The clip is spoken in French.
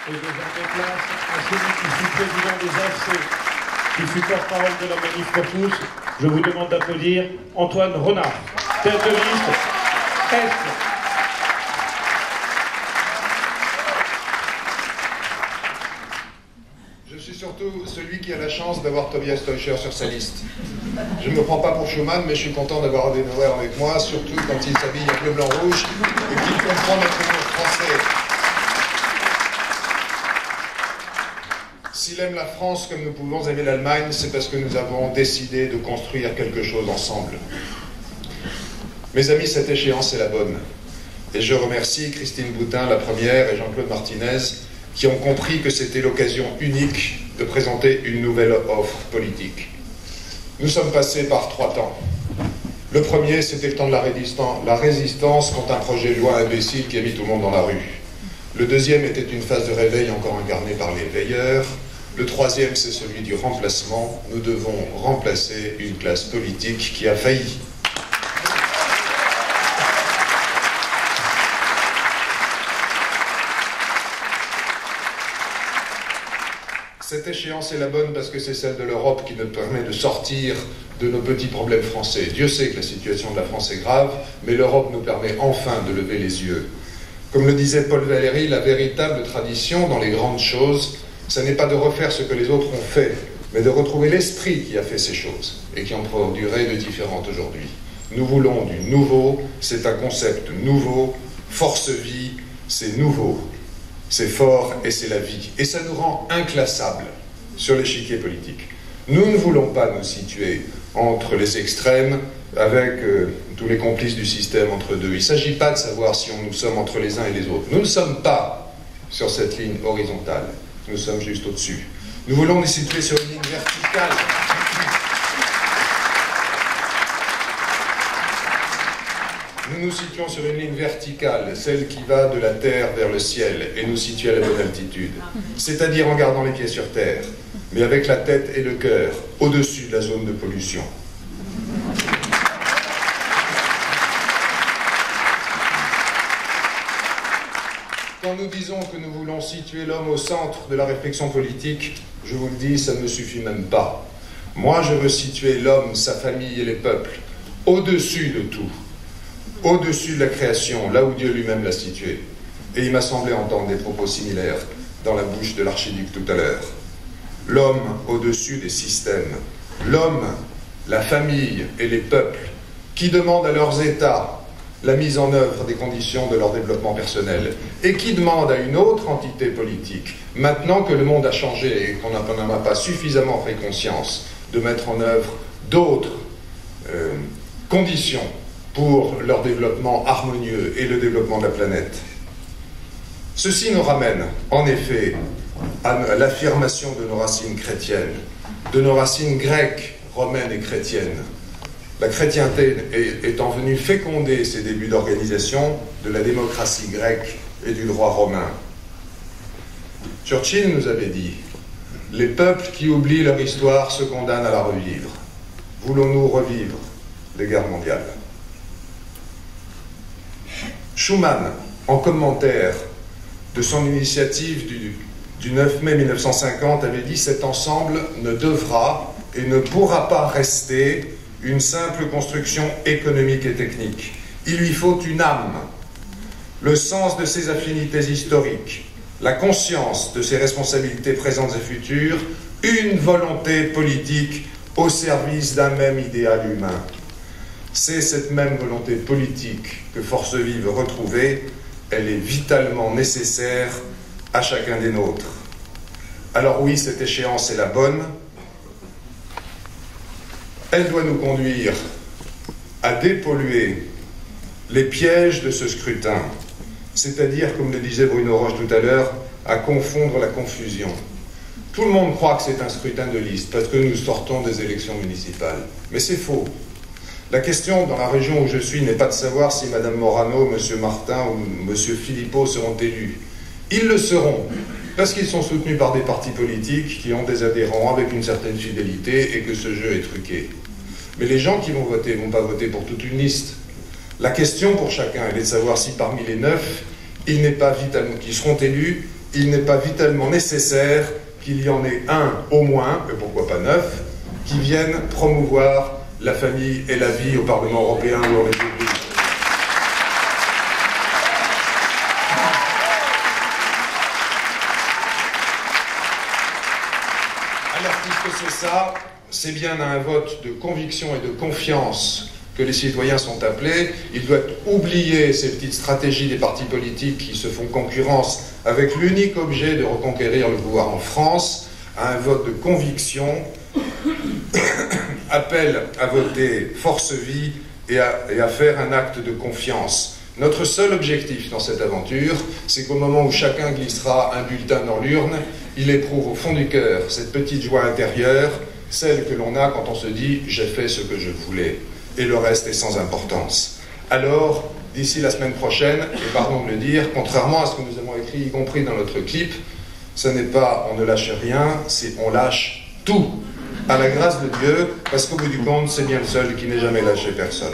Et désormais place à celui qui fut président des AC, qui fut porte-parole de la Manif pour tous. Je vous demande d'applaudir Antoine Renard, tête de liste Est. Je suis surtout celui qui a la chance d'avoir Tobias Teuscher sur sa liste. Je ne me prends pas pour Schumann, mais je suis content d'avoir Adenauer avec moi, surtout quand il s'habille en bleu, blanc, rouge et qu'il comprend notre humour français. S'il aime la France comme nous pouvons aimer l'Allemagne, c'est parce que nous avons décidé de construire quelque chose ensemble. Mes amis, cette échéance est la bonne. Et je remercie Christine Boutin, la première, et Jean-Claude Martinez, qui ont compris que c'était l'occasion unique de présenter une nouvelle offre politique. Nous sommes passés par 3 temps. Le premier, c'était le temps de la résistance contre un projet de loi imbécile qui a mis tout le monde dans la rue. Le deuxième était une phase de réveil encore incarnée par les veilleurs. Le troisième, c'est celui du remplacement. Nous devons remplacer une classe politique qui a failli. Cette échéance est la bonne parce que c'est celle de l'Europe qui nous permet de sortir de nos petits problèmes français. Dieu sait que la situation de la France est grave, mais l'Europe nous permet enfin de lever les yeux. Comme le disait Paul Valéry, la véritable tradition dans les grandes choses, ce n'est pas de refaire ce que les autres ont fait, mais de retrouver l'esprit qui a fait ces choses et qui en produirait de différentes aujourd'hui. Nous voulons du nouveau, c'est un concept nouveau, force-vie, c'est nouveau, c'est fort et c'est la vie. Et ça nous rend inclassables sur l'échiquier politique. Nous ne voulons pas nous situer entre les extrêmes avec tous les complices du système entre deux. Il ne s'agit pas de savoir si nous sommes entre les uns et les autres. Nous ne sommes pas sur cette ligne horizontale. Nous sommes juste au-dessus. Nous voulons nous situer sur une ligne verticale. Nous nous situons sur une ligne verticale, celle qui va de la terre vers le ciel, et nous situer à la bonne altitude. C'est-à-dire en gardant les pieds sur terre, mais avec la tête et le cœur au-dessus de la zone de pollution. Quand nous disons que nous voulons situer l'homme au centre de la réflexion politique, je vous le dis, ça ne me suffit même pas. Moi, je veux situer l'homme, sa famille et les peuples au-dessus de tout, au-dessus de la création, là où Dieu lui-même l'a situé. Et il m'a semblé entendre des propos similaires dans la bouche de l'archiduc tout à l'heure. L'homme au-dessus des systèmes, l'homme, la famille et les peuples qui demandent à leurs États la mise en œuvre des conditions de leur développement personnel et qui demandent à une autre entité politique, maintenant que le monde a changé et qu'on n'en a pas suffisamment pris conscience, de mettre en œuvre d'autres conditions pour leur développement harmonieux et le développement de la planète. Ceci nous ramène, en effet, à l'affirmation de nos racines chrétiennes, de nos racines grecques, romaines et chrétiennes. La chrétienté étant venue féconder ces débuts d'organisation de la démocratie grecque et du droit romain. Churchill nous avait dit « Les peuples qui oublient leur histoire se condamnent à la revivre. Voulons-nous revivre les guerres mondiales ?» Schuman, en commentaire de son initiative du 9 mai 1950, avait dit « Cet ensemble ne devra et ne pourra pas rester une simple construction économique et technique. Il lui faut une âme, le sens de ses affinités historiques, la conscience de ses responsabilités présentes et futures, une volonté politique au service d'un même idéal humain. C'est cette même volonté politique que Force Vive veut retrouver. Elle est vitalement nécessaire à chacun des nôtres. Alors oui, cette échéance est la bonne. Elle doit nous conduire à dépolluer les pièges de ce scrutin, c'est-à-dire, comme le disait Bruno Roche tout à l'heure, à confondre la confusion. Tout le monde croit que c'est un scrutin de liste parce que nous sortons des élections municipales. Mais c'est faux. La question dans la région où je suis n'est pas de savoir si Mme Morano, M. Martin ou M. Philippot seront élus. Ils le seront, parce qu'ils sont soutenus par des partis politiques qui ont des adhérents avec une certaine fidélité et que ce jeu est truqué. Mais les gens qui vont voter ne vont pas voter pour toute une liste. La question pour chacun, elle est de savoir si parmi les 9, il n'est pas vital, qui seront élus, il n'est pas vitalement nécessaire qu'il y en ait un au moins, et pourquoi pas 9, qui viennent promouvoir la famille et la vie au Parlement européen ou en République. Alors, puisque c'est ça, c'est bien à un vote de conviction et de confiance que les citoyens sont appelés. Ils doivent oublier ces petites stratégies des partis politiques qui se font concurrence avec l'unique objet de reconquérir le pouvoir en France, à un vote de conviction, appelle à voter force vie et à faire un acte de confiance. Notre seul objectif dans cette aventure, c'est qu'au moment où chacun glissera un bulletin dans l'urne, il éprouve au fond du cœur cette petite joie intérieure, celle que l'on a quand on se dit « j'ai fait ce que je voulais ». Et le reste est sans importance. Alors, d'ici la semaine prochaine, et pardon de le dire, contrairement à ce que nous avons écrit, y compris dans notre clip, ce n'est pas on ne lâche rien, c'est on lâche tout, à la grâce de Dieu, parce qu'au bout du compte, c'est bien le seul qui n'ait jamais lâché personne.